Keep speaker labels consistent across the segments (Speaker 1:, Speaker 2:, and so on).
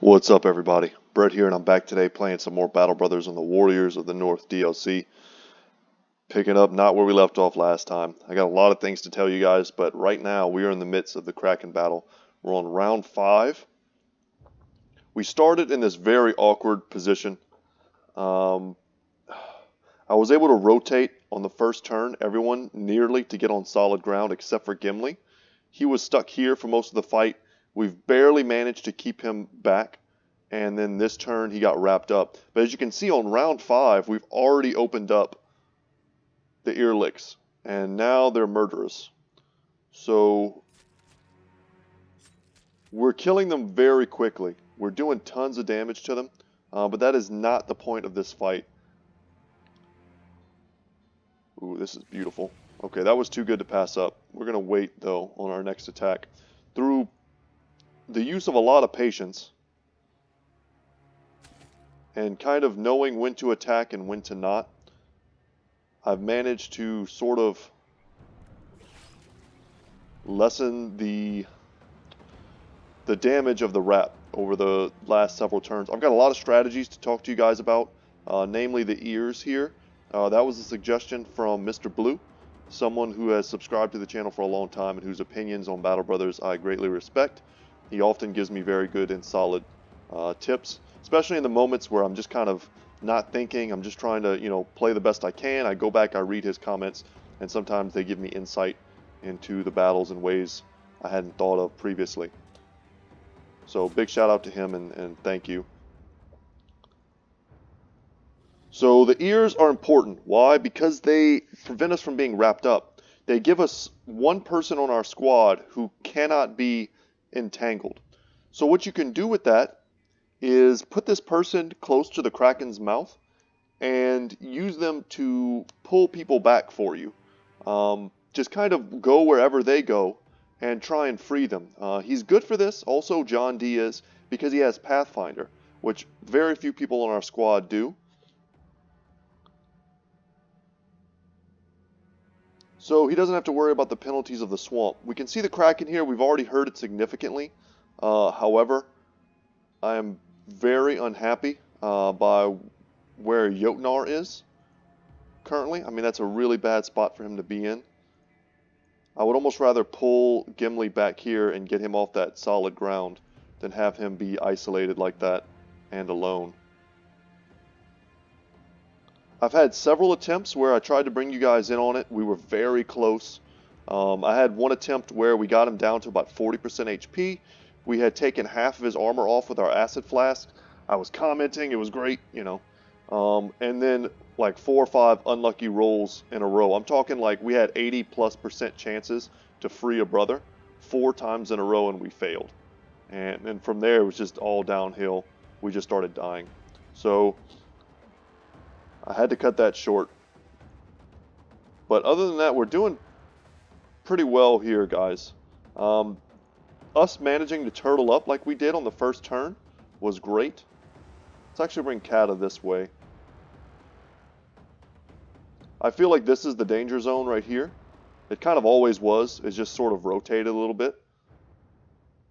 Speaker 1: What's up, everybody? Brett here, and I'm back today playing some more Battle Brothers on the Warriors of the North DLC. Picking up not where we left off last time. I got a lot of things to tell you guys, but right now we are in the midst of the Kraken battle. We're on round 5. We started in this very awkward position. Um, I was able to rotate on the first turn everyone nearly to get on solid ground except for Gimli. He was stuck here for most of the fight. We've barely managed to keep him back. And then this turn he got wrapped up. But as you can see on round 5, we've already opened up the ear licks. And now they're murderous. So we're killing them very quickly. We're doing tons of damage to them. But that is not the point of this fight. Ooh, this is beautiful. Okay, that was too good to pass up. We're going to wait, though, on our next attack. Through the use of a lot of patience and kind of knowing when to attack and when to not, I've managed to sort of lessen the damage of the wrap over the last several turns. I've got a lot of strategies to talk to you guys about, namely the ears here. That was a suggestion from Mr. Blue, someone who has subscribed to the channel for a long time and whose opinions on Battle Brothers I greatly respect. He often gives me very good and solid tips, especially in the moments where I'm just kind of not thinking. I'm just trying to, play the best I can. I go back, I read his comments, and sometimes they give me insight into the battles in ways I hadn't thought of previously. So big shout out to him and thank you. So the ears are important. Why? Because they prevent us from being wrapped up. They give us one person on our squad who cannot be entangled. So what you can do with that is put this person close to the Kraken's mouth and use them to pull people back for you. Just kind of go wherever they go and try and free them. He's good for this. Also, John D is, because he has Pathfinder, which very few people on our squad do. So he doesn't have to worry about the penalties of the swamp. We can see the Kraken here. We've already hurt it significantly. However, I am very unhappy by where Jotnar is currently. I mean, that's a really bad spot for him to be in. I would almost rather pull Gimli back here and get him off that solid ground than have him be isolated like that and alone. I've had several attempts where I tried to bring you guys in on it. We were very close. I had one attempt where we got him down to about 40% HP. We had taken half of his armor off with our acid flask. I was commenting, it was great, and then like 4 or 5 unlucky rolls in a row. I'm talking like we had 80+% chances to free a brother 4 times in a row, and we failed. And then from there, it was just all downhill. We just started dying. So I had to cut that short. But other than that, we're doing pretty well here, guys. Us managing to turtle up like we did on the first turn was great. Let's actually bring Kata this way. I feel like this is the danger zone right here. It kind of always was. It's just sort of rotated a little bit.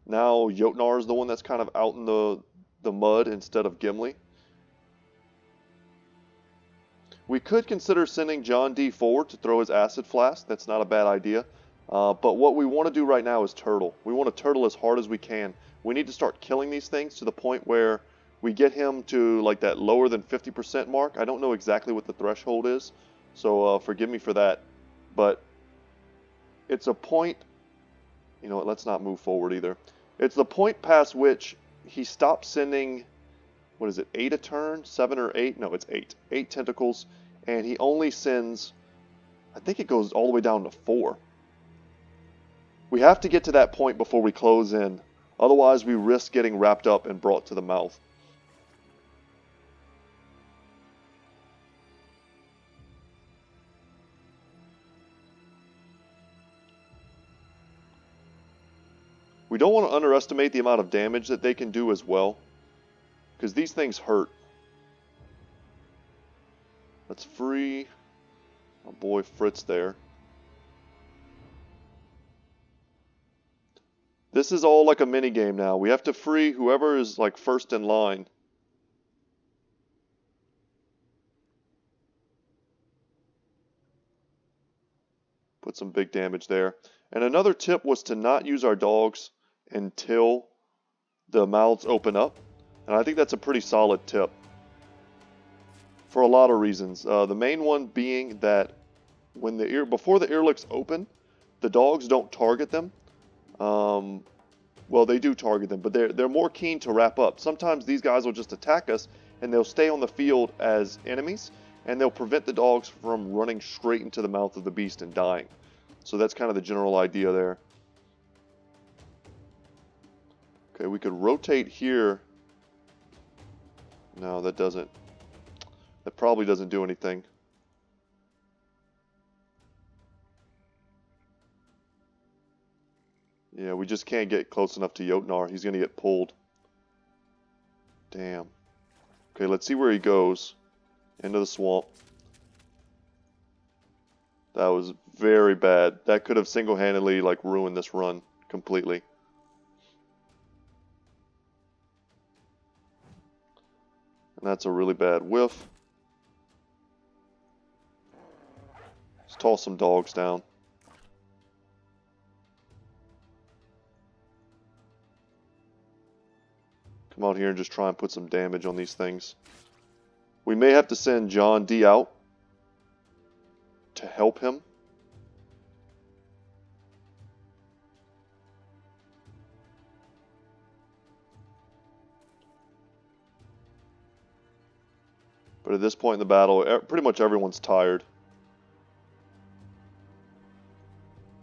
Speaker 1: Now Jotnar is the one that's kind of out in the mud instead of Gimli. We could consider sending John D forward to throw his acid flask. That's not a bad idea. But what we want to do right now is turtle. We want to turtle as hard as we can. We need to start killing these things to the point where we get him to like that lower than 50% mark. I don't know exactly what the threshold is, so forgive me for that. But it's a point, let's not move forward either. It's the point past which he stops sending, what is it, 8 a turn? 7 or 8? No, it's 8. 8 tentacles, and he only sends, I think it goes all the way down to 4. We have to get to that point before we close in. Otherwise, we risk getting wrapped up and brought to the mouth. We don't want to underestimate the amount of damage that they can do as well, because these things hurt. Let's free our boy Fritz there. This is all like a mini game now. We have to free whoever is like first in line. Put some big damage there. And another tip was to not use our dogs until the mouths open up. And I think that's a pretty solid tip for a lot of reasons. The main one being that when before the ear licks open, the dogs don't target them. Well, they do target them, but they're more keen to wrap up. Sometimes these guys will just attack us, and they'll stay on the field as enemies, and they'll prevent the dogs from running straight into the mouth of the beast and dying. So that's kind of the general idea there. Okay, we could rotate here. No, that doesn't. That probably doesn't do anything. Yeah, we just can't get close enough to Jotnar. He's going to get pulled. Damn. Okay, let's see where he goes. Into the swamp. That was very bad. That could have single-handedly like ruined this run completely. And that's a really bad whiff. Let's toss some dogs down. Come out here and just try and put some damage on these things. We may have to send John D out to help him. But at this point in the battle, pretty much everyone's tired.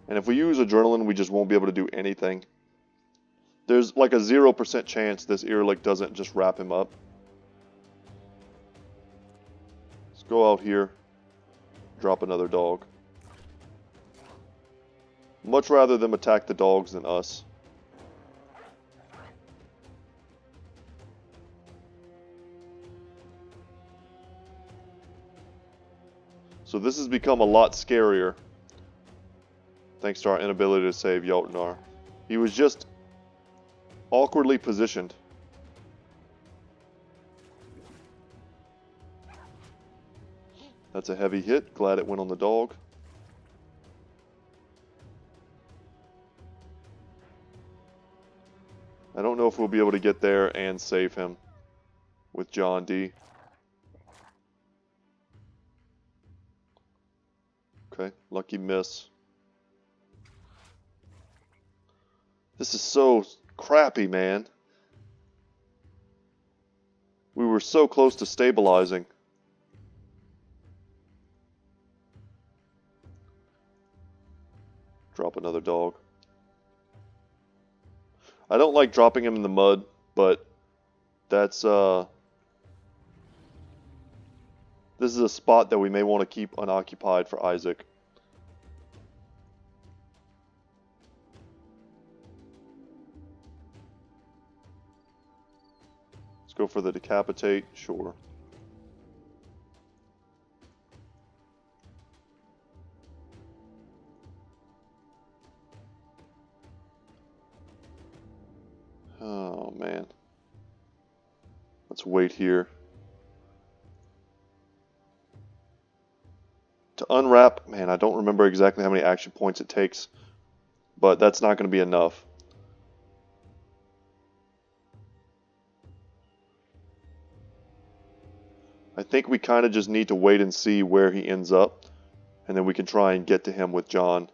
Speaker 1: And if we use adrenaline, we just won't be able to do anything. There's like a 0% chance this ear lick doesn't just wrap him up. Let's go out here. Drop another dog. Much rather them attack the dogs than us. So this has become a lot scarier. Thanks to our inability to save Jotnar. He was just awkwardly positioned. That's a heavy hit. Glad it went on the dog. I don't know if we'll be able to get there and save him with John D. Okay, lucky miss. This is so crappy, man. We were so close to stabilizing. Drop another dog. I don't like dropping him in the mud, but that's this is a spot that we may want to keep unoccupied for Isaac. Let's go for the decapitate, sure. Oh man. Let's wait here. To unwrap, man, I don't remember exactly how many action points it takes, but that's not going to be enough. I think we kind of just need to wait and see where he ends up, and then we can try and get to him with John.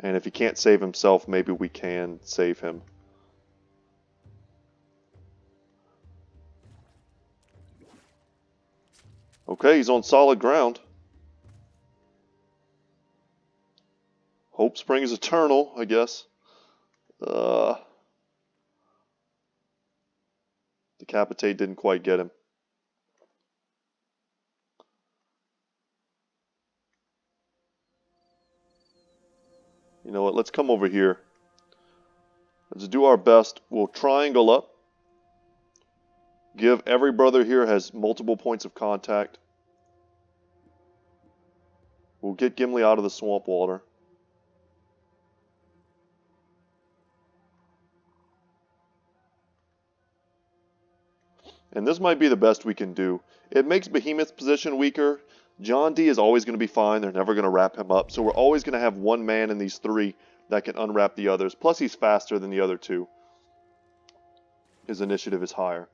Speaker 1: And if he can't save himself, maybe we can save him. Okay, he's on solid ground. Hope springs eternal, I guess. Decapitate didn't quite get him. You know what, let's come over here. Let's do our best. We'll triangle up. Give every brother here has multiple points of contact. We'll get Gimli out of the swamp water. And this might be the best we can do. It makes Behemoth's position weaker. John D is always going to be fine. They're never going to wrap him up. So we're always going to have one man in these three that can unwrap the others. Plus he's faster than the other two. His initiative is higher.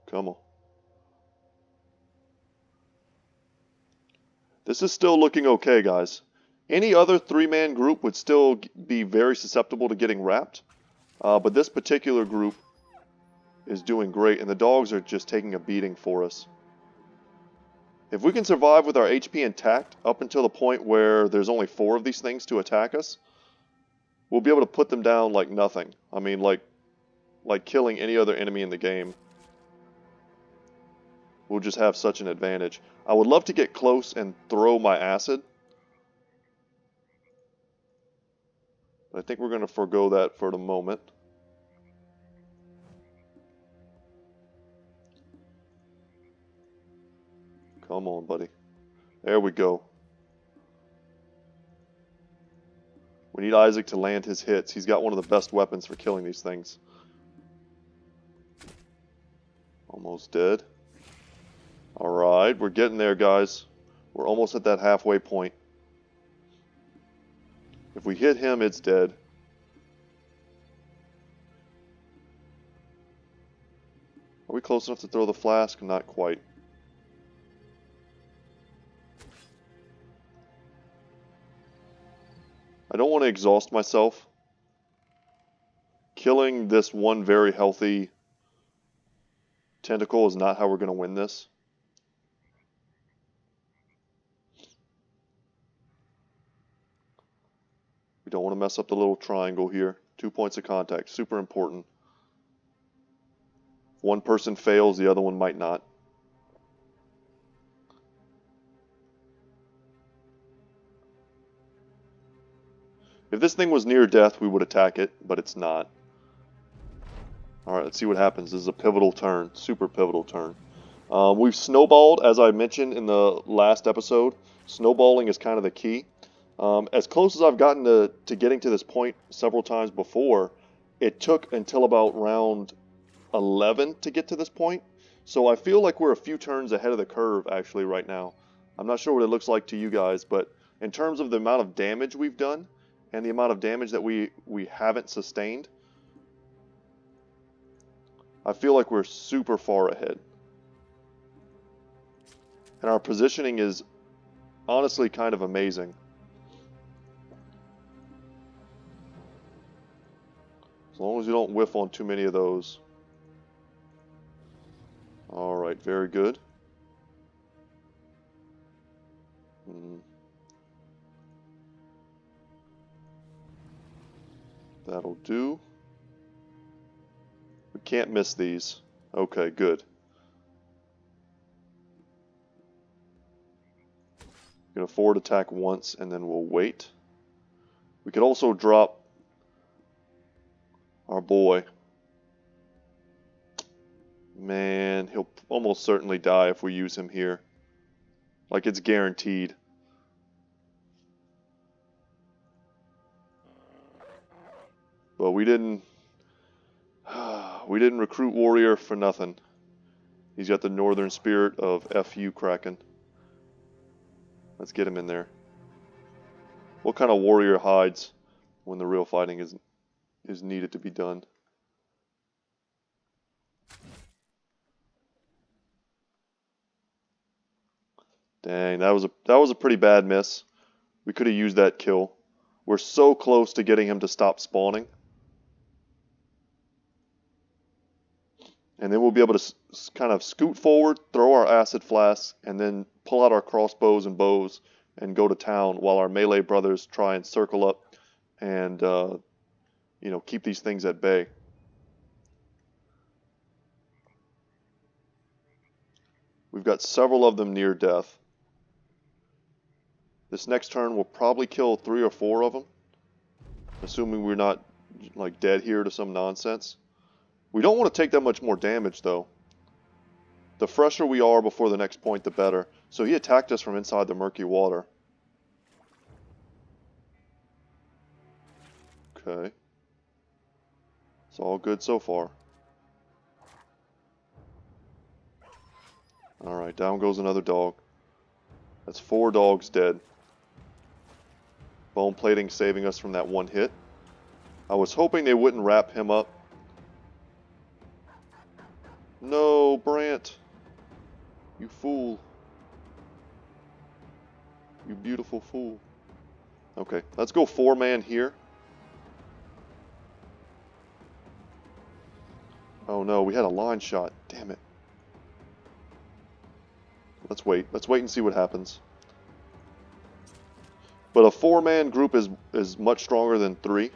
Speaker 1: Come on. This is still looking okay, guys. Any other three-man group would still be very susceptible to getting wrapped. But this particular group is doing great, and the dogs are just taking a beating for us. If we can survive with our HP intact up until the point where there's only 4 of these things to attack us, we'll be able to put them down like nothing. I mean, like killing any other enemy in the game. We'll just have such an advantage. I would love to get close and throw my acid. But I think we're going to forego that for the moment. Come on, buddy. There we go. We need Isaac to land his hits. He's got one of the best weapons for killing these things. Almost dead. Alright, we're getting there, guys. We're almost at that halfway point. If we hit him, it's dead. Are we close enough to throw the flask? Not quite. I don't want to exhaust myself. Killing this one very healthy tentacle is not how we're going to win this. We don't want to mess up the little triangle here. 2 points of contact, super important. If one person fails, the other one might not. If this thing was near death, we would attack it, but it's not. Alright, let's see what happens. This is a pivotal turn, super pivotal turn. We've snowballed, as I mentioned in the last episode. Snowballing is kind of the key. As close as I've gotten to getting to this point several times before, it took until about round 11 to get to this point. So I feel like we're a few turns ahead of the curve actually right now. I'm not sure what it looks like to you guys, but in terms of the amount of damage we've done and the amount of damage that we haven't sustained, I feel like we're super far ahead. And our positioning is honestly kind of amazing. As long as you don't whiff on too many of those. Alright, very good. That'll do. We can't miss these. Okay, good. We can afford attack once and then we'll wait. We could also drop our boy. Man, he'll almost certainly die if we use him here. Like it's guaranteed. But we didn't recruit warrior for nothing. He's got the northern spirit of FU Kraken. Let's get him in there. What kind of warrior hides when the real fighting is needed to be done? Dang, that was a pretty bad miss. We could have used that kill. We're so close to getting him to stop spawning. And then we'll be able to kind of scoot forward, throw our acid flasks, and then pull out our crossbows and bows and go to town while our melee brothers try and circle up and keep these things at bay. We've got several of them near death. This next turn we'll probably kill 3 or 4 of them, assuming we're not like dead here to some nonsense. We don't want to take that much more damage though. The fresher we are before the next point, the better. So he attacked us from inside the murky water. Okay. It's all good so far. Alright, down goes another dog. That's 4 dogs dead. Bone plating saving us from that one hit. I was hoping they wouldn't wrap him up. No, Brant. You fool. You beautiful fool. Okay, let's go 4-man here. Oh no, we had a line shot. Damn it. Let's wait. Let's wait and see what happens. But a 4-man group is much stronger than 3.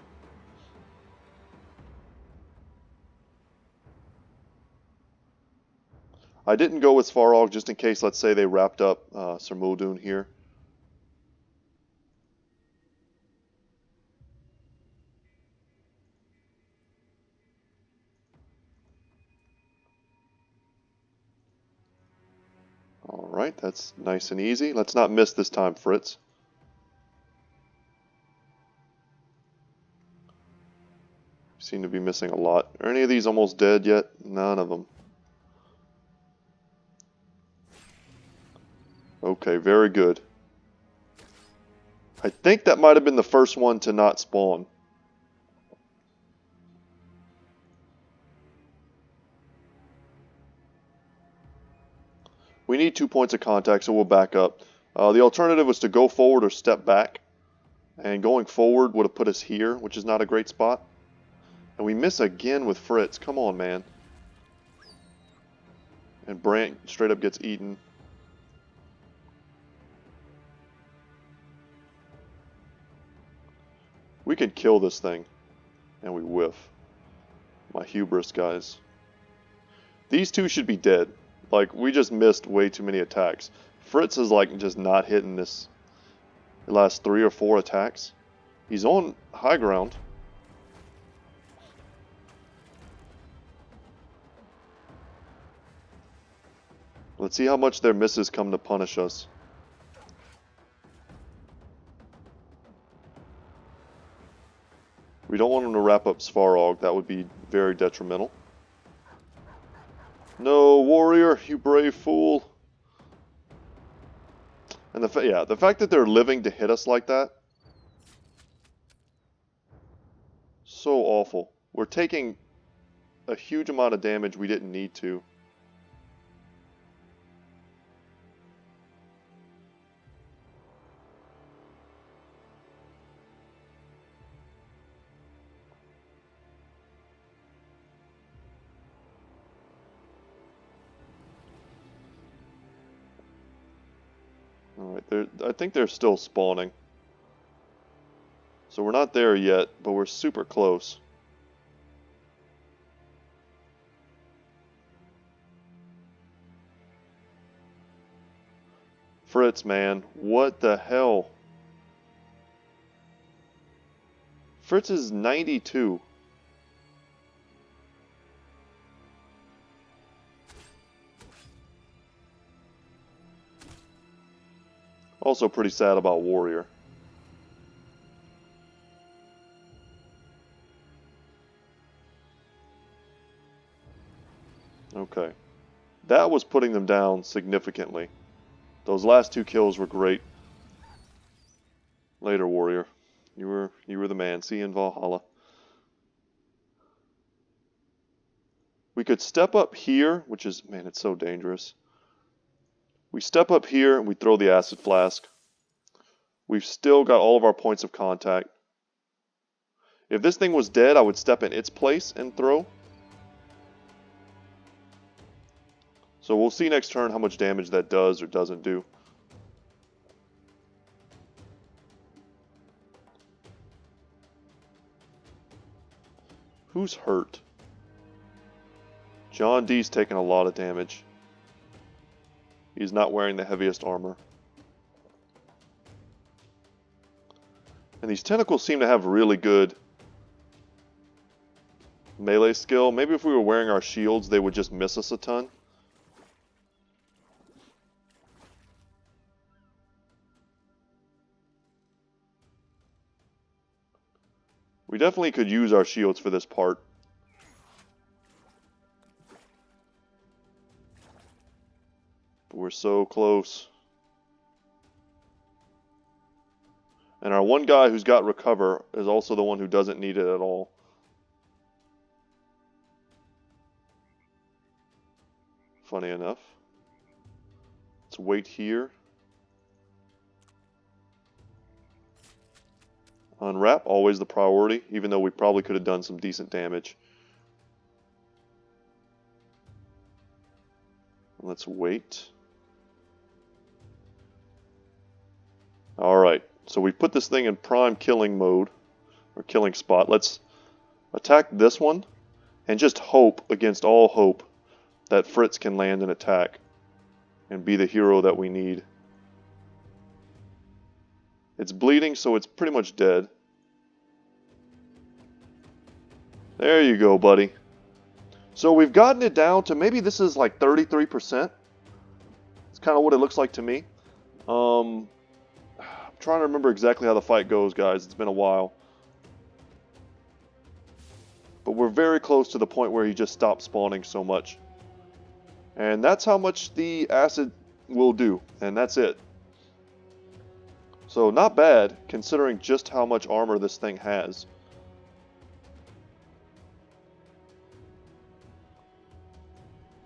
Speaker 1: I didn't go with Svarog just in case, let's say, they wrapped up Sir Muldoon here. Alright, that's nice and easy. Let's not miss this time, Fritz. Seem to be missing a lot. Are any of these almost dead yet? None of them. Okay, very good. I think that might have been the first one to not spawn. We need 2 points of contact, so we'll back up. The alternative was to go forward or step back. And going forward would have put us here, which is not a great spot. And we miss again with Fritz. Come on, man. And Brant straight up gets eaten. We can kill this thing. And we whiff. My hubris, guys. These 2 should be dead. Like, we just missed way too many attacks. Fritz is like just not hitting this. The last 3 or 4 attacks. He's on high ground. Let's see how much their misses come to punish us. We don't want them to wrap up Svarog. That would be very detrimental. No, warrior, you brave fool. And the fact that they're living to hit us like that. So awful. We're taking a huge amount of damage we didn't need to. Alright, I think they're still spawning. So we're not there yet, but we're super close. Fritz, man, what the hell? Fritz is 92. Also pretty sad about Warrior. Okay. That was putting them down significantly. Those last 2 kills were great. Later, Warrior. You were the man. See you in Valhalla. We could step up here, which is, man, it's so dangerous. We step up here and we throw the acid flask. We've still got all of our points of contact. If this thing was dead, I would step in its place and throw. So we'll see next turn how much damage that does or doesn't do. Who's hurt? John D's taking a lot of damage. He's not wearing the heaviest armor. And these tentacles seem to have really good melee skill. Maybe if we were wearing our shields, they would just miss us a ton. We definitely could use our shields for this part. But we're so close. And our one guy who's got recover is also the one who doesn't need it at all. Funny enough. Let's wait here. Unwrap, always the priority, even though we probably could have done some decent damage. Let's wait. Alright, so we put this thing in prime killing mode, or killing spot. Let's attack this one, and just hope against all hope that Fritz can land an attack and be the hero that we need. It's bleeding, so it's pretty much dead. There you go, buddy. So we've gotten it down to maybe this is like 33%. It's kind of what it looks like to me. I'm trying to remember exactly how the fight goes, guys. It's been a while. But we're very close to the point where he just stopped spawning so much. And that's how much the acid will do. And that's it. So not bad, considering just how much armor this thing has.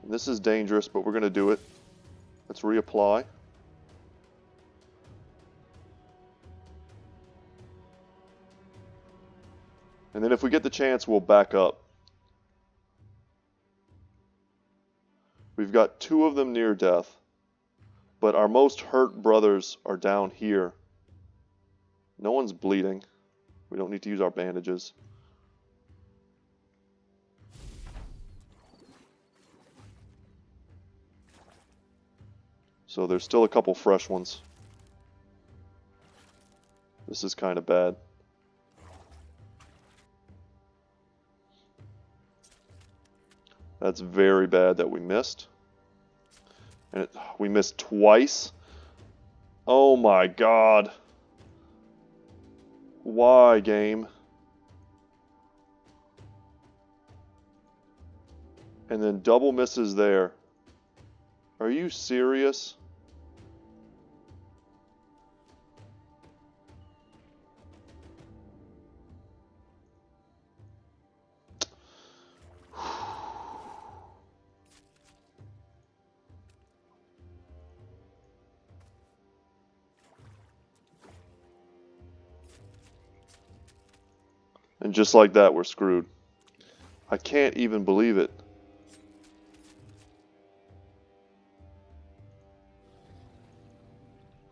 Speaker 1: And this is dangerous, but we're going to do it. Let's reapply. And then if we get the chance, we'll back up. We've got 2 of them near death, but our most hurt brothers are down here. No one's bleeding. We don't need to use our bandages. So there's still a couple fresh ones. This is kind of bad. That's very bad that we missed. And we missed twice. Oh my god. Why, game? And then double misses there. Are you serious? And just like that, we're screwed. I can't even believe it.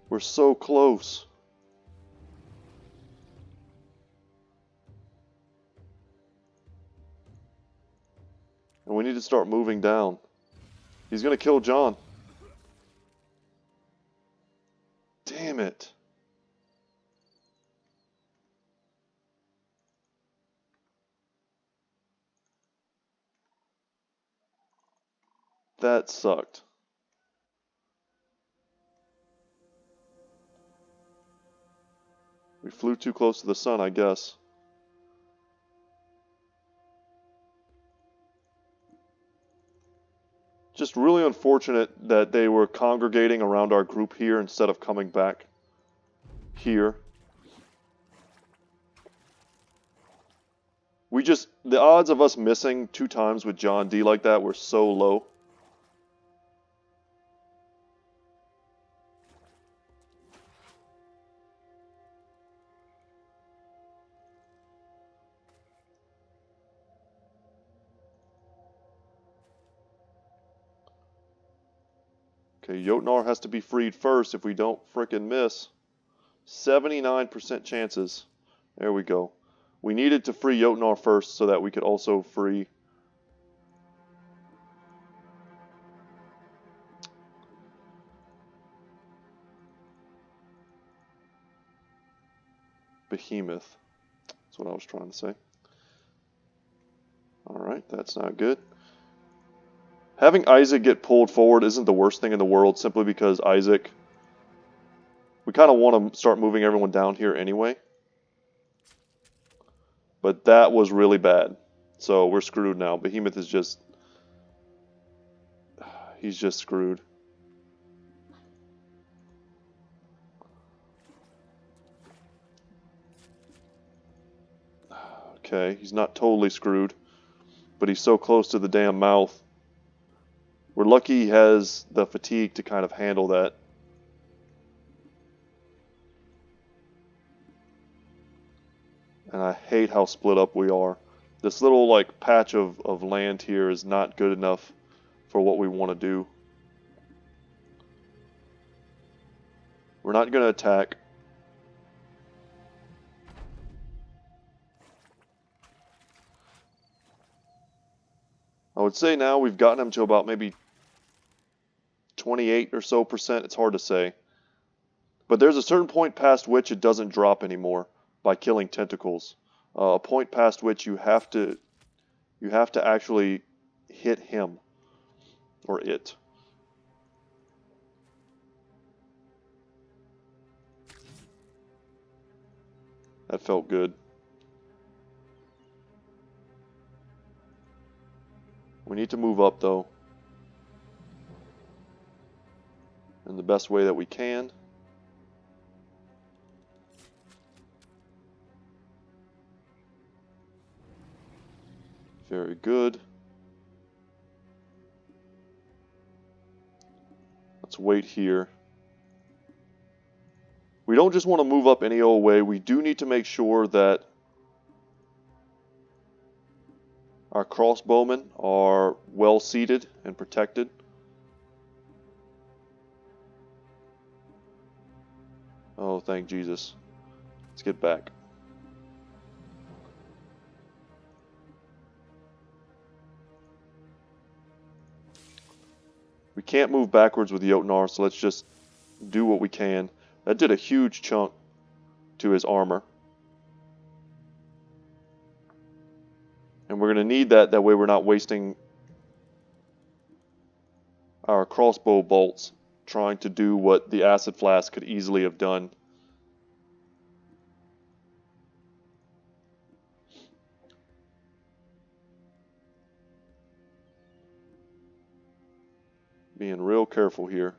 Speaker 1: We're so close. And we need to start moving down. He's going to kill John. Damn it. That sucked. We flew too close to the sun, I guess. Just really unfortunate that they were congregating around our group here instead of coming back here. The odds of us missing 2 times with John D like that were so low. Okay, Jotnar has to be freed first if we don't frickin' miss. 79% chances. There we go. We needed to free Jotnar first so that we could also free Behemoth. That's what I was trying to say. Alright, that's not good. Having Isaac get pulled forward isn't the worst thing in the world, simply because Isaac... We kind of want to start moving everyone down here anyway. But that was really bad. So we're screwed now. Behemoth is just... He's just screwed. Okay, he's not totally screwed, but he's so close to the damn mouth. We're lucky he has the fatigue to kind of handle that. And I hate how split up we are. This little like patch of land here is not good enough for what we want to do. We're not going to attack. I would say now we've gotten him to about maybe 28 or so percent. It's hard to say. But there's a certain point past which it doesn't drop anymore by killing tentacles. A point past which you have to actually hit him or it. That felt good. We need to move up though, in the best way that we can. Very good. Let's wait here. We don't just want to move up any old way. We do need to make sure that our crossbowmen are well seated and protected. Oh, thank Jesus. Let's get back. We can't move backwards with Jotnar, so let's just do what we can. That did a huge chunk to his armor. And we're going to need that, that way we're not wasting our crossbow bolts trying to do what the acid flask could easily have done. Being real careful here.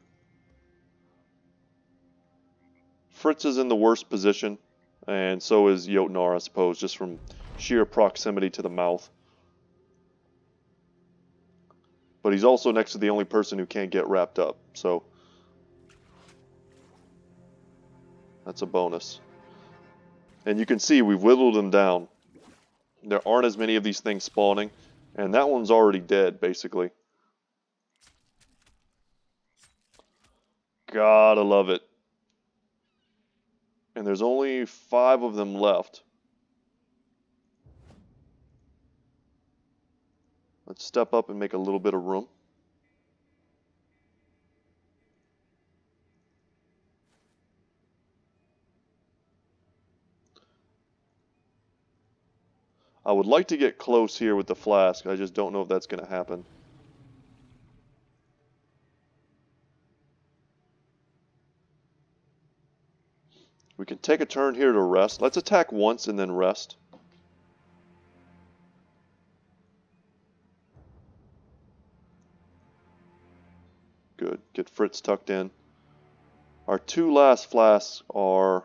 Speaker 1: Fritz is in the worst position, and so is Jotnar, I suppose, just from sheer proximity to the mouth. But he's also next to the only person who can't get wrapped up, so that's a bonus. And you can see we've whittled them down. There aren't as many of these things spawning, and that one's already dead, basically. Gotta love it. And there's only 5 of them left. Let's step up and make a little bit of room. I would like to get close here with the flask. I just don't know if that's going to happen. We can take a turn here to rest. Let's attack once and then rest. Good. Get Fritz tucked in. Our 2 last flasks are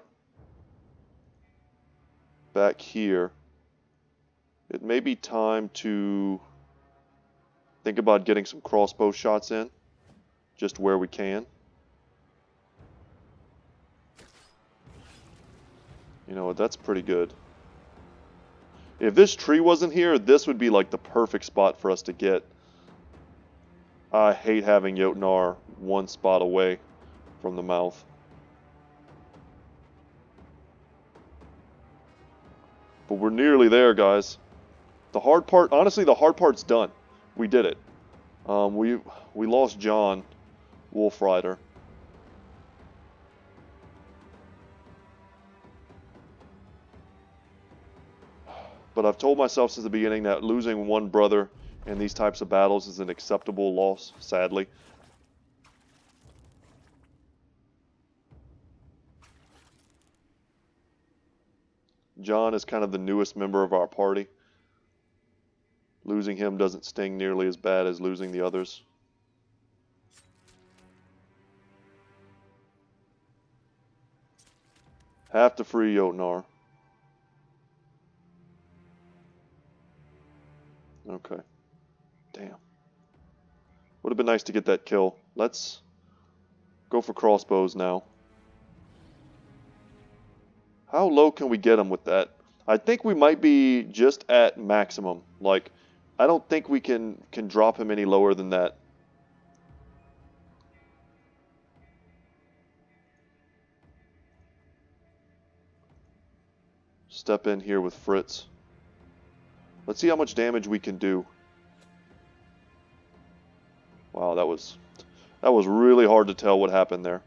Speaker 1: back here. It may be time to think about getting some crossbow shots in, just where we can. You know what, that's pretty good. If this tree wasn't here, this would be like the perfect spot for us to get. I hate having Jotnar 1 spot away from the mouth. But we're nearly there, guys. The hard part, honestly, the hard part's done. We did it. We lost John, Wolf Rider. But I've told myself since the beginning that losing 1 brother in these types of battles is an acceptable loss, sadly. John is kind of the newest member of our party. Losing him doesn't sting nearly as bad as losing the others. Have to free Jotnar. Okay. Damn. Would have been nice to get that kill. Let's go for crossbows now. How low can we get them with that? I think we might be just at maximum. Like, I don't think we can drop him any lower than that. Step in here with Fritz. Let's see how much damage we can do. Wow, that was really hard to tell what happened there.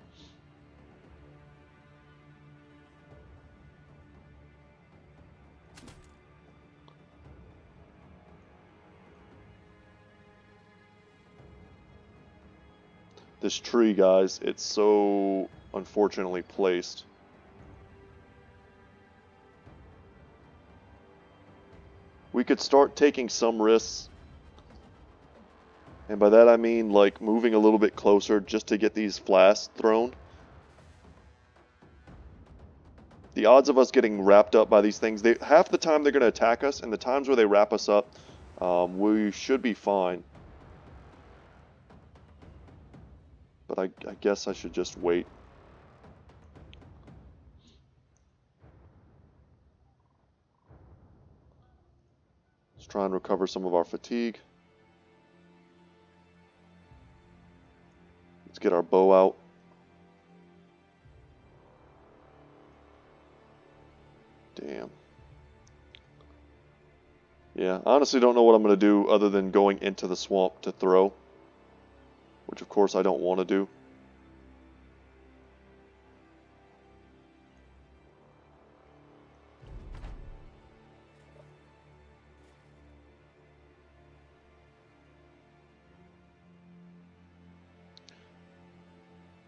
Speaker 1: This tree, guys, it's so unfortunately placed. We could start taking some risks. And by that I mean like moving a little bit closer just to get these flasks thrown. The odds of us getting wrapped up by these things, half the time they're going to attack us, and the times where they wrap us up, we should be fine. But I guess I should just wait. Let's try and recover some of our fatigue. Let's get our bow out. Damn. Yeah, I honestly don't know what I'm going to do other than going into the swamp to throw. Which of course I don't want to do.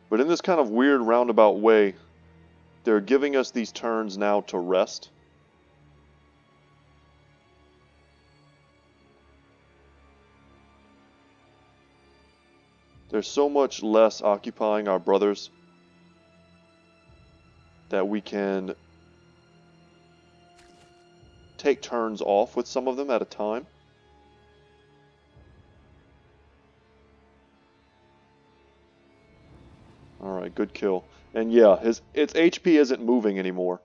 Speaker 1: But in this kind of weird roundabout way, they're giving us these turns now to rest. There's so much less occupying our brothers that we can take turns off with some of them at a time. Alright, good kill. And yeah, its HP isn't moving anymore.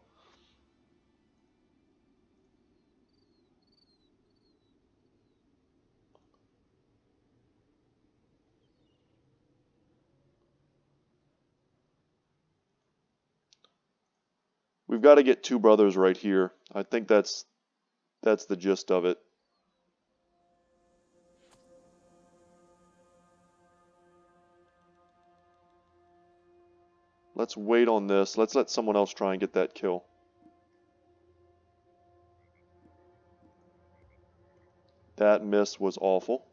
Speaker 1: We've got to get two brothers right here. I think that's the gist of it. Let's wait on this. Let's let someone else try and get that kill. That miss was awful.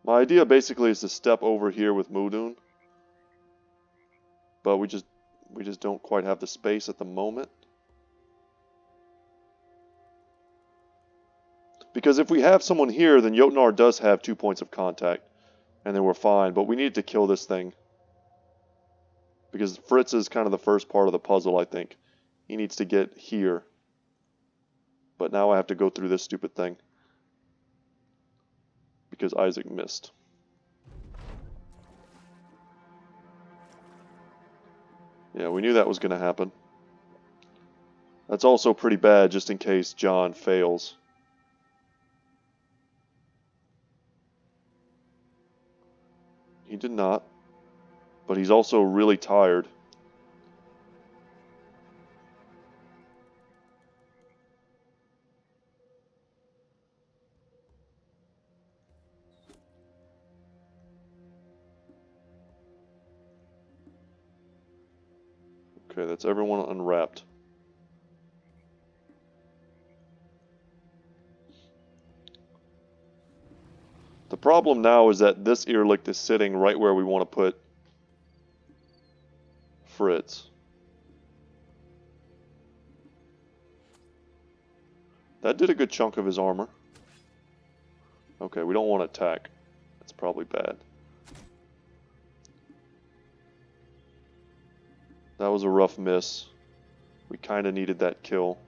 Speaker 1: My idea basically is to step over here with Mudun. But we just don't quite have the space at the moment. Because if we have someone here, then Jotnar does have 2 points of contact. And then we're fine. But we need to kill this thing. Because Fritz is kind of the first part of the puzzle, I think. He needs to get here. But now I have to go through this stupid thing. Because Isaac missed. Yeah, we knew that was going to happen. That's also pretty bad, just in case John fails. He did not. But he's also really tired. Okay, that's everyone unwrapped. The problem now is that this earlick is sitting right where we want to put Fritz. That did a good chunk of his armor. Okay, we don't want to attack. That's probably bad. That was a rough miss. We kind of needed that kill.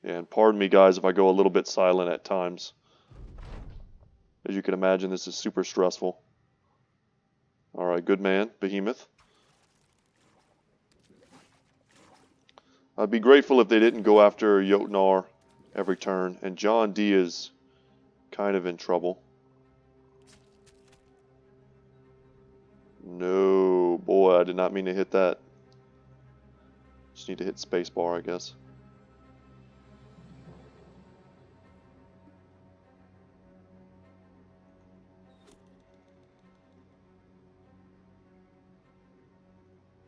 Speaker 1: And pardon me, guys, if I go a little bit silent at times. As you can imagine, this is super stressful. Alright, good man, Behemoth. I'd be grateful if they didn't go after Jotnar every turn. And John D is kind of in trouble. No, boy, I did not mean to hit that. Just need to hit spacebar, I guess.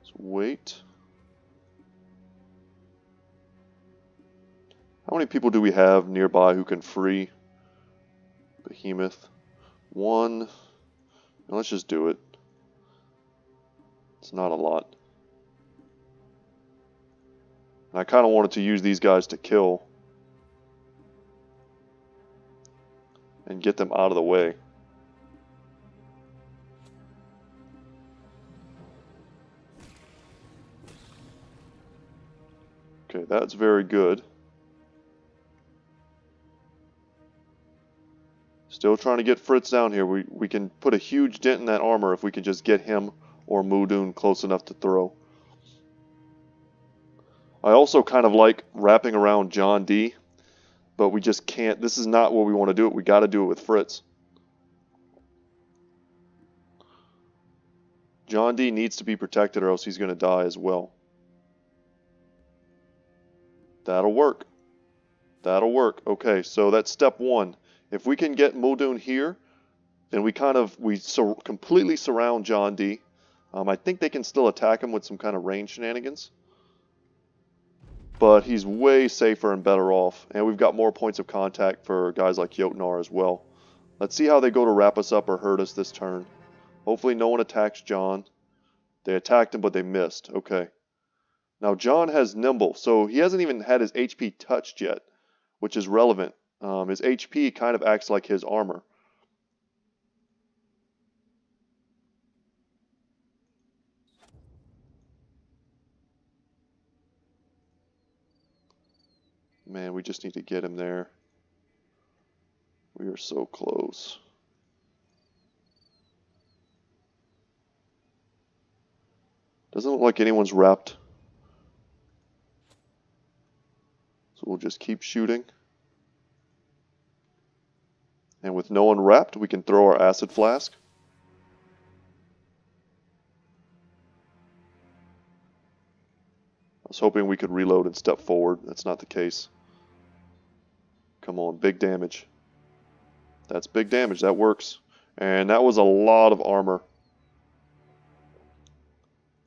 Speaker 1: Let's wait. How many people do we have nearby who can free Behemoth? One. Let's just do it. It's not a lot. And I kind of wanted to use these guys to kill and get them out of the way. Okay, that's very good. Still trying to get Fritz down here. We can put a huge dent in that armor if we can just get him or Muldoon close enough to throw. I also kind of like wrapping around John D, but we just can't. This is not what we want to do it. We got to do it with Fritz. John D needs to be protected or else he's going to die as well. That'll work. That'll work. Okay, so that's step one. If we can get Muldoon here, then we completely surround John D. I think they can still attack him with some kind of range shenanigans. But he's way safer and better off. And we've got more points of contact for guys like Jotnar as well. Let's see how they go to wrap us up or hurt us this turn. Hopefully no one attacks John. They attacked him, but they missed. Okay. Now John has Nimble, so he hasn't even had his HP touched yet, which is relevant. His HP kind of acts like his armor. Man, we just need to get him there. We are so close. Doesn't look like anyone's wrapped. So we'll just keep shooting. And with no one wrapped, we can throw our acid flask. I was hoping we could reload and step forward. That's not the case. Come on, big damage. That's big damage. That works. And that was a lot of armor.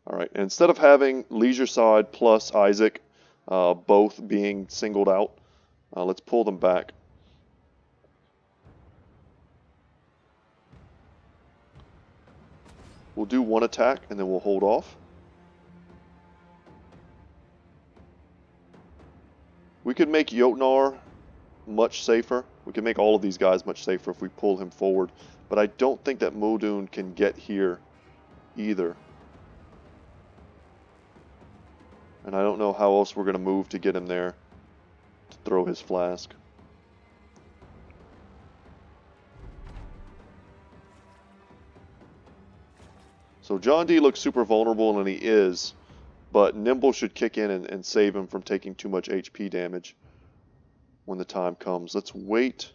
Speaker 1: Alright, instead of having Leisure Side plus Isaac both being singled out, let's pull them back. We'll do one attack and then we'll hold off. We could make Jotnar much safer. We can make all of these guys much safer if we pull him forward. But I don't think that Muldoon can get here either. And I don't know how else we're going to move to get him there to throw his flask. So John D looks super vulnerable, and he is. But Nimble should kick in and save him from taking too much HP damage when the time comes. Let's wait.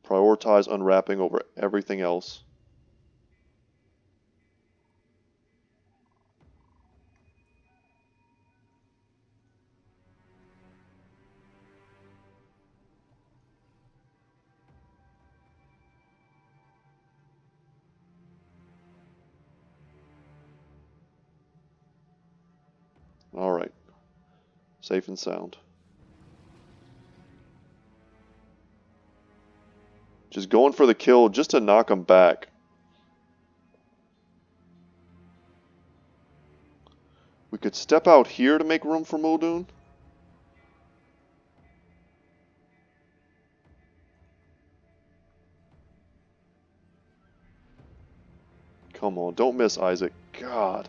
Speaker 1: Prioritize unwrapping over everything else. Alright. Safe and sound. Just going for the kill just to knock him back. We could step out here to make room for Muldoon. Come on, don't miss, Isaac. God.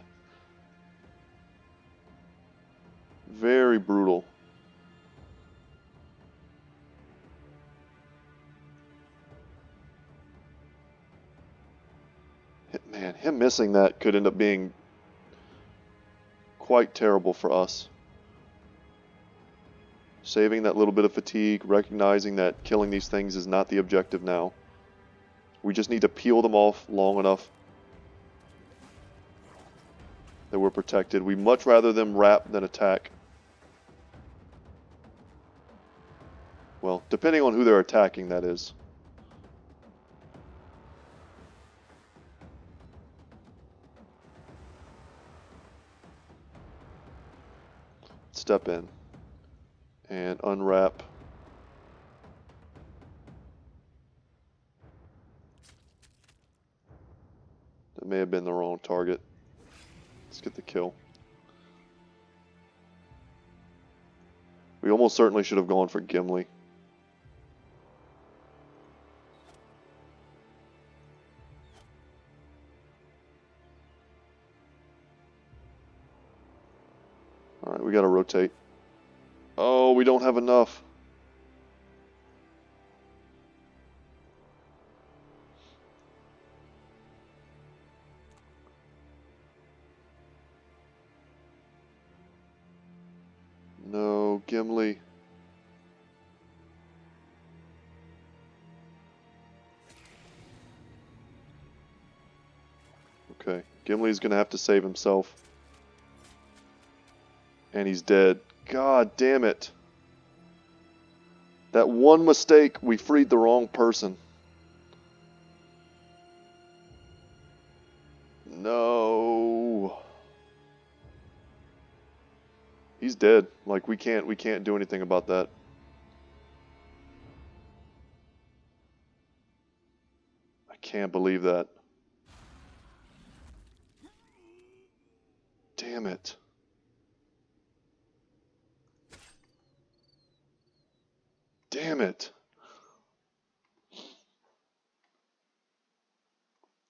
Speaker 1: Very brutal. Man, him missing that could end up being quite terrible for us. Saving that little bit of fatigue, recognizing that killing these things is not the objective now. We just need to peel them off long enough that we're protected. We'd much rather them wrap than attack. Well, depending on who they're attacking, that is. Step in and unwrap. That may have been the wrong target. Let's get the kill. We almost certainly should have gone for Gimli. Alright, we gotta rotate. Oh, we don't have enough. No, Gimli. Okay, Gimli's gonna have to save himself. And he's dead. God damn it. That one mistake, we freed the wrong person. No. He's dead. Like we can't do anything about that. I can't believe that. Damn it. Damn it.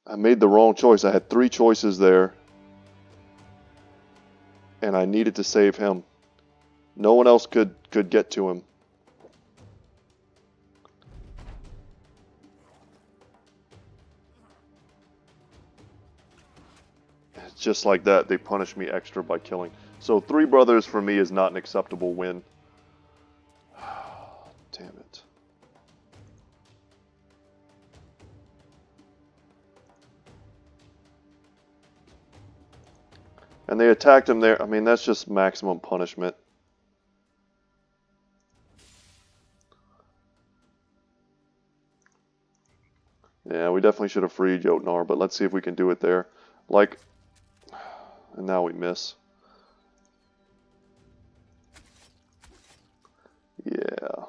Speaker 1: I made the wrong choice. I had 3 choices there. And I needed to save him. No one else could get to him. It's just like that. They punish me extra by killing. So 3 brothers for me is not an acceptable win. Damn it. And they attacked him there. I mean, that's just maximum punishment. Yeah, we definitely should have freed Jotnar, but let's see if we can do it there. Like, and now we miss. Yeah.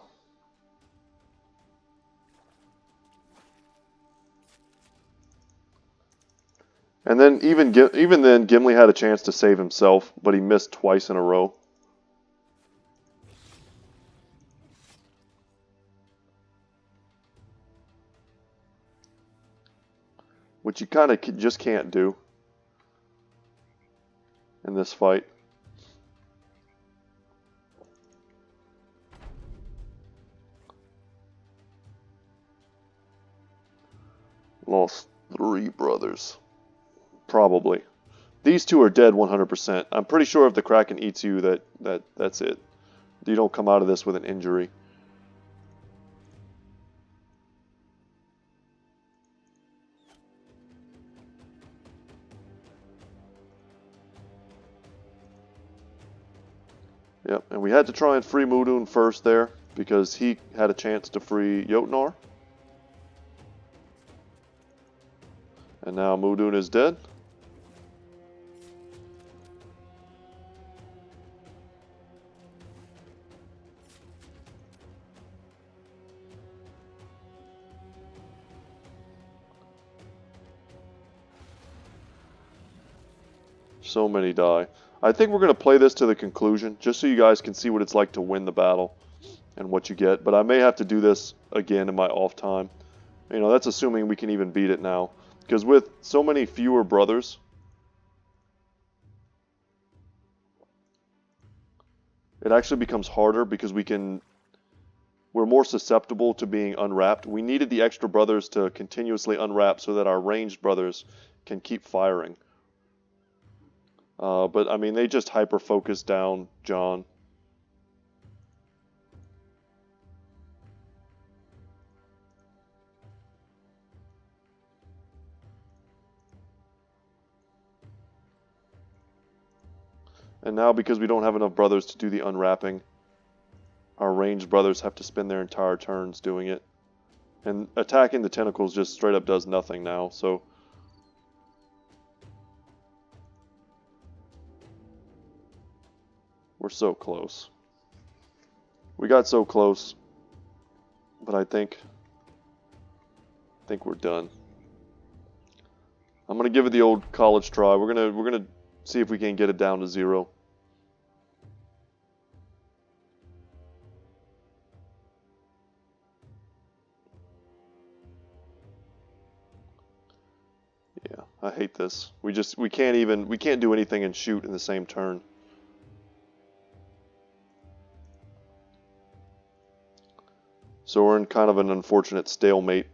Speaker 1: And then even then, Gimli had a chance to save himself, but he missed twice in a row. Which you kind of just can't do in this fight. Lost 3 brothers. Probably. These 2 are dead 100%. I'm pretty sure if the Kraken eats you, that's it. You don't come out of this with an injury. Yep, and we had to try and free Mudun first there, because he had a chance to free Jotnar. And now Mudun is dead. So many die. I think we're going to play this to the conclusion, just so you guys can see what it's like to win the battle and what you get. But I may have to do this again in my off time. You know, that's assuming we can even beat it now. Because with so many fewer brothers, it actually becomes harder because we're more susceptible to being unwrapped. We needed the extra brothers to continuously unwrap so that our ranged brothers can keep firing. But I mean, they just hyper-focus down John. And now because we don't have enough brothers to do the unwrapping, our ranged brothers have to spend their entire turns doing it. And attacking the tentacles just straight up does nothing now, so... We're so close. We got so close, but I think we're done. I'm gonna give it the old college try. We're gonna see if we can get it down to 0. Yeah, I hate this. We can't do anything and shoot in the same turn. So we're in kind of an unfortunate stalemate.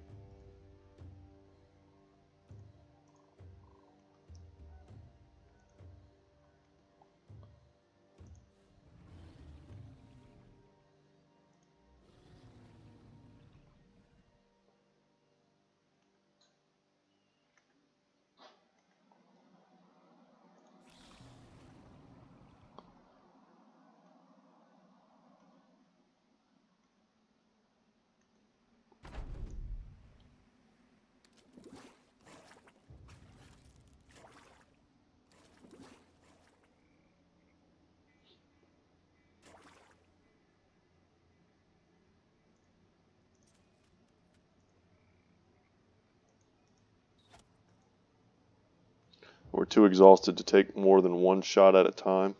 Speaker 1: We're too exhausted to take more than one shot at a time.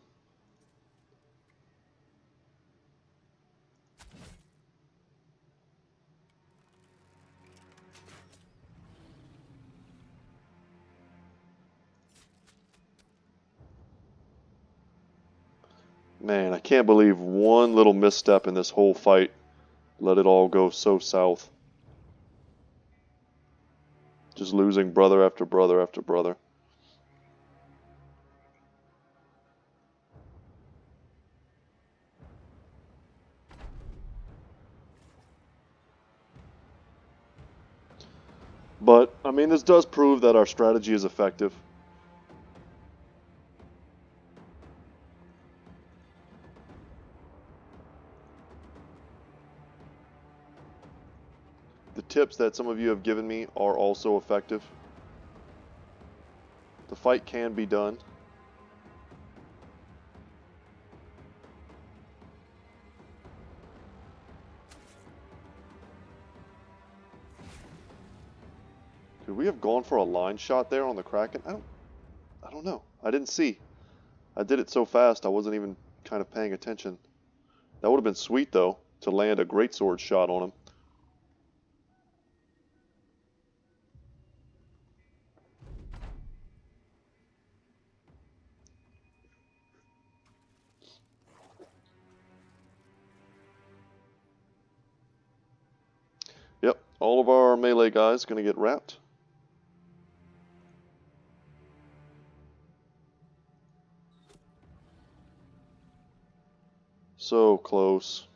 Speaker 1: Man, I can't believe one little misstep in this whole fight let it all go so south. Just losing brother after brother after brother. But, I mean, this does prove that our strategy is effective. The tips that some of you have given me are also effective. The fight can be done. Could we have gone for a line shot there on the Kraken? I don't know. I didn't see. I did it so fast I wasn't even kind of paying attention. That would have been sweet though, to land a greatsword shot on him. Yep, all of our melee guys gonna get wrapped. So close.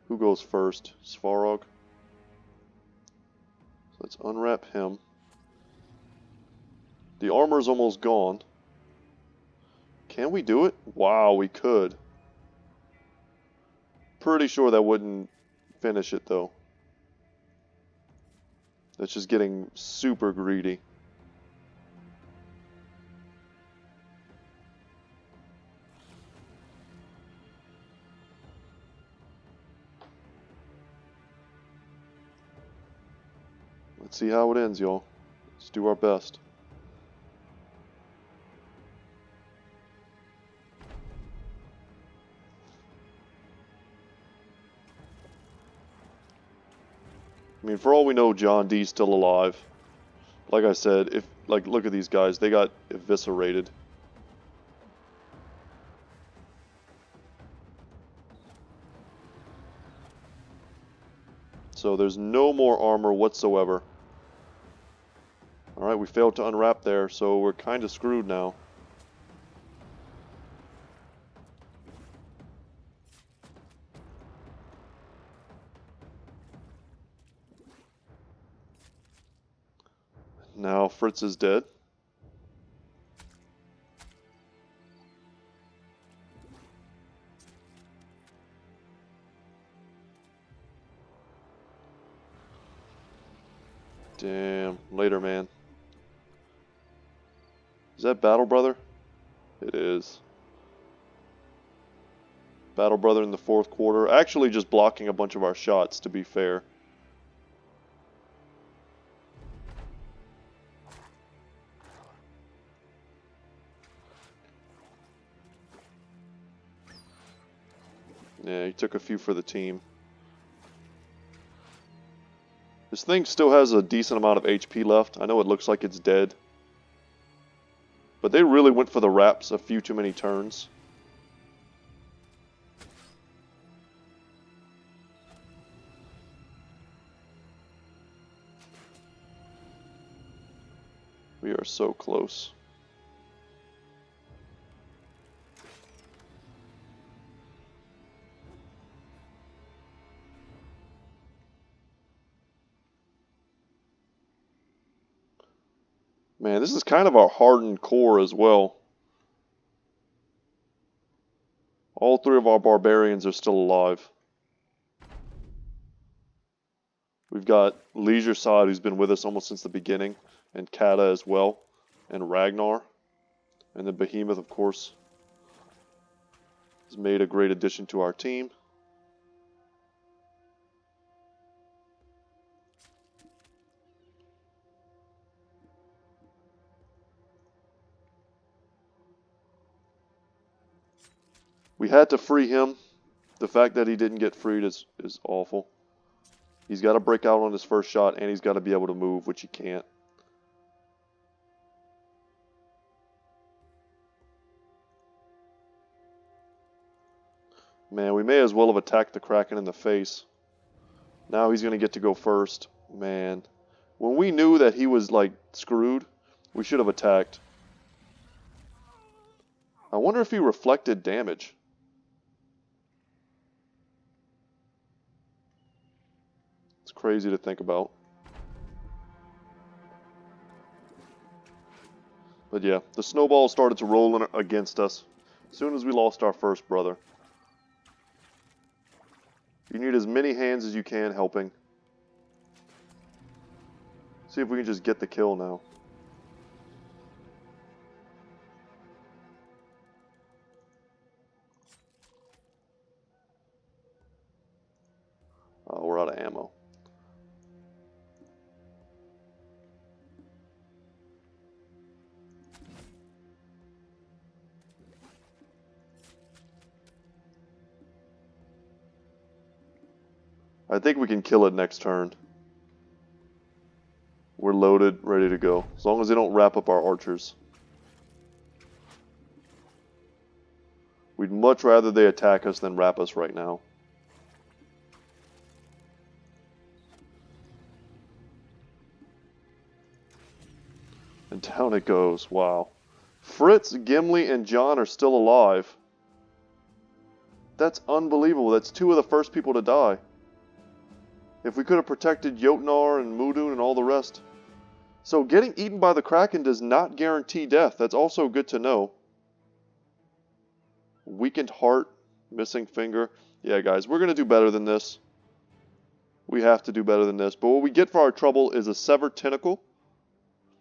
Speaker 1: Who goes first? Svarog. So let's unwrap him. The armor's almost gone. Can we do it? Wow, we could. Pretty sure that wouldn't finish it though. That's just getting super greedy. Let's see how it ends, y'all. Let's do our best. I mean, for all we know, John D's still alive. Like I said, if like look at these guys, they got eviscerated. So there's no more armor whatsoever. Alright, we failed to unwrap there, so we're kind of screwed now. Now Fritz is dead. Damn. Later, man. Is that Battle Brother? It is. Battle Brother in the fourth quarter. Actually just blocking a bunch of our shots, to be fair. Yeah, he took a few for the team. This thing still has a decent amount of HP left. I know it looks like it's dead. But they really went for the wraps a few too many turns. We are so close. Man, this is kind of our hardened core as well. All three of our barbarians are still alive. We've got Leisure Side, who's been with us almost since the beginning, and Kata as well, and Ragnar, and then Behemoth, of course, has made a great addition to our team. We had to free him. The fact that he didn't get freed is awful. He's got to break out on his first shot, and he's got to be able to move, which he can't. Man, we may as well have attacked the Kraken in the face. Now he's going to get to go first. Man, when we knew that he was, like, screwed, we should have attacked. I wonder if he reflected damage. It's crazy to think about. But yeah, the snowball started to roll against us as soon as we lost our first brother. You need as many hands as you can helping. See if we can just get the kill now. Oh, we're out of ammo. I think we can kill it next turn. We're loaded, ready to go. As long as they don't wrap up our archers. We'd much rather they attack us than wrap us right now. And down it goes. Wow. Fritz, Gimli, and John are still alive. That's unbelievable. That's two of the first people to die. If we could have protected Jotnar and Mudun and all the rest. So getting eaten by the Kraken does not guarantee death. That's also good to know. Weakened heart, missing finger. Yeah, guys, we're going to do better than this. We have to do better than this. But what we get for our trouble is a severed tentacle.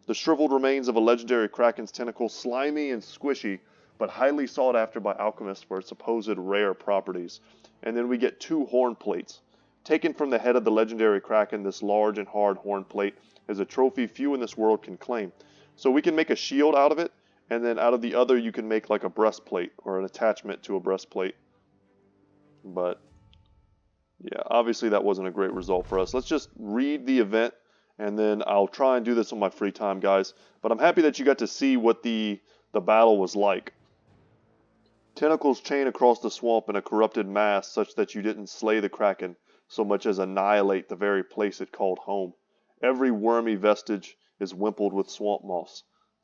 Speaker 1: The shriveled remains of a legendary Kraken's tentacle, slimy and squishy, but highly sought after by alchemists for its supposed rare properties. And then we get 2 horn plates. Taken from the head of the legendary Kraken, this large and hard horn plate is a trophy few in this world can claim. So we can make a shield out of it, and then out of the other you can make like a breastplate or an attachment to a breastplate. But yeah, obviously that wasn't a great result for us. Let's just read the event and then I'll try and do this on my free time, guys. But I'm happy that you got to see what the battle was like. Tentacles chain across the swamp in a corrupted mass such that you didn't slay the Kraken so much as annihilate the very place it called home. Every wormy vestige is wimpled with swamp moss,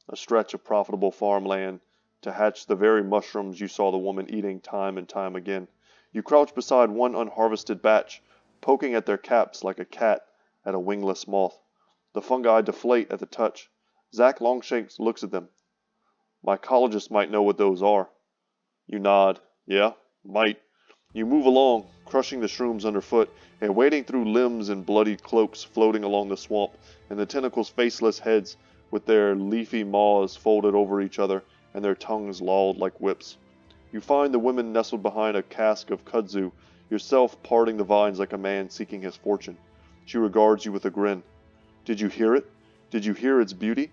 Speaker 1: a stretch of profitable farmland to hatch the very mushrooms you saw the woman eating time and time again. You crouch beside one unharvested batch, poking at their caps like a cat at a wingless moth. The fungi deflate at the touch. Zach Longshanks looks at them. Mycologists might know what those are. You nod. Yeah, might. You move along, crushing the shrooms underfoot, and wading through limbs and bloodied cloaks floating along the swamp, and the tentacles' faceless heads with their leafy maws folded over each other and their tongues lolled like whips. You find the women nestled behind a cask of kudzu, yourself parting the vines like a man seeking his fortune. She regards you with a grin. Did you hear it? Did you hear its beauty?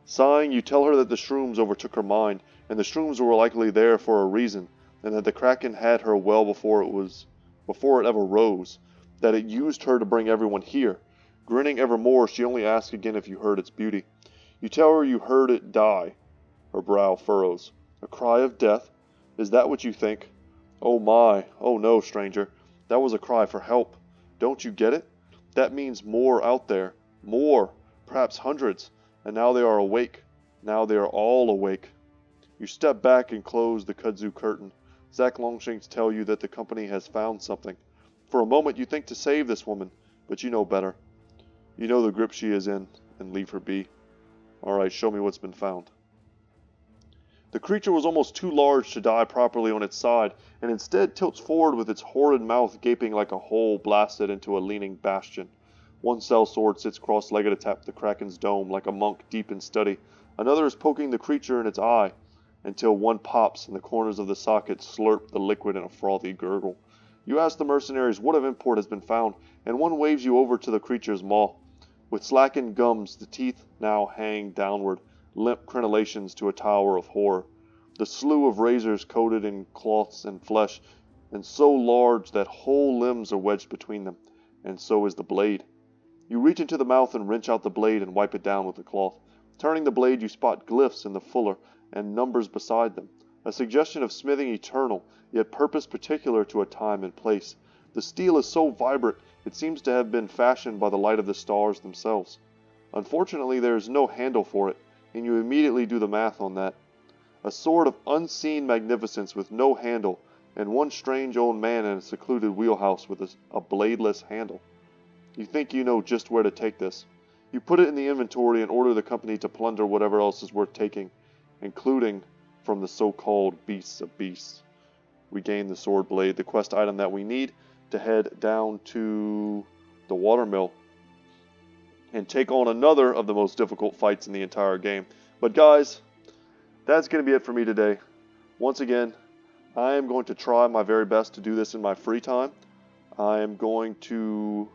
Speaker 1: Sighing, you tell her that the shrooms overtook her mind, and the shrooms were likely there for a reason, and that the Kraken had her well before it ever rose, that it used her to bring everyone here. Grinning evermore, she only asks again if you heard its beauty. You tell her you heard it die. Her brow furrows. A cry of death? Is that what you think? Oh my, oh no, stranger. That was a cry for help. Don't you get it? That means more out there. More. Perhaps hundreds. And now they are awake. Now they are all awake. You step back and close the kudzu curtain. Zach Longshanks tell you that the company has found something. For a moment you think to save this woman, but you know better. You know the grip she is in, and leave her be. Alright, show me what's been found. The creature was almost too large to die properly on its side, and instead tilts forward with its horrid mouth gaping like a hole blasted into a leaning bastion. One sellsword sits cross-legged atop the Kraken's dome like a monk deep in study. Another is poking the creature in its eye, until one pops and the corners of the socket slurp the liquid in a frothy gurgle. You ask the mercenaries what of import has been found, and one waves you over to the creature's maw. With slackened gums, the teeth now hang downward, limp crenellations to a tower of horror. The slew of razors coated in cloths and flesh, and so large that whole limbs are wedged between them, and so is the blade. You reach into the mouth and wrench out the blade and wipe it down with the cloth. Turning the blade, you spot glyphs in the fuller and numbers beside them, a suggestion of smithing eternal, yet purpose particular to a time and place. The steel is so vibrant, it seems to have been fashioned by the light of the stars themselves. Unfortunately, there is no handle for it, and you immediately do the math on that. A sword of unseen magnificence with no handle, and one strange old man in a secluded wheelhouse with a bladeless handle. You think you know just where to take this. You put it in the inventory and order the company to plunder whatever else is worth taking, including from the so-called beasts of beasts. We gain the sword blade, the quest item that we need to head down to the watermill and take on another of the most difficult fights in the entire game. But guys, that's going to be it for me today. Once again, I am going to try my very best to do this in my free time. I am going to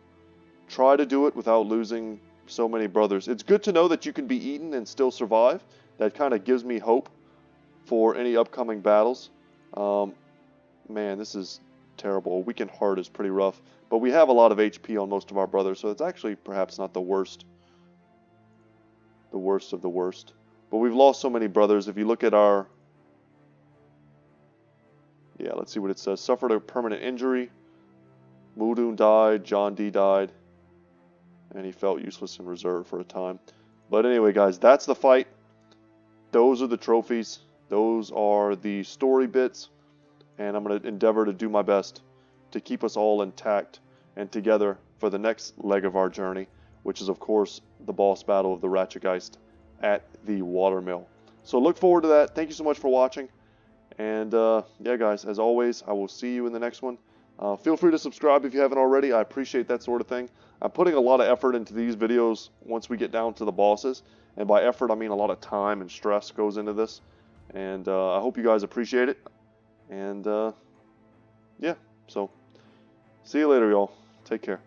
Speaker 1: try to do it without losing so many brothers. It's good to know that you can be eaten and still survive. That kind of gives me hope for any upcoming battles. Man, this is terrible. A weakened heart is pretty rough. But we have a lot of HP on most of our brothers, so it's actually perhaps not the worst. The worst of the worst. But we've lost so many brothers. If you look at our... Yeah, let's see what it says. Suffered a permanent injury. Mudun died. John D died. And he felt useless in reserve for a time. But anyway, guys, that's the fight. Those are the trophies. Those are the story bits. And I'm going to endeavor to do my best to keep us all intact and together for the next leg of our journey, which is, of course, the boss battle of the Ratchetgeist at the watermill. So look forward to that. Thank you so much for watching. And yeah, guys, as always, I will see you in the next one. Feel free to subscribe if you haven't already. I appreciate that sort of thing. I'm putting a lot of effort into these videos once we get down to the bosses. And by effort, I mean a lot of time and stress goes into this. And I hope you guys appreciate it. And yeah, so see you later, y'all. Take care.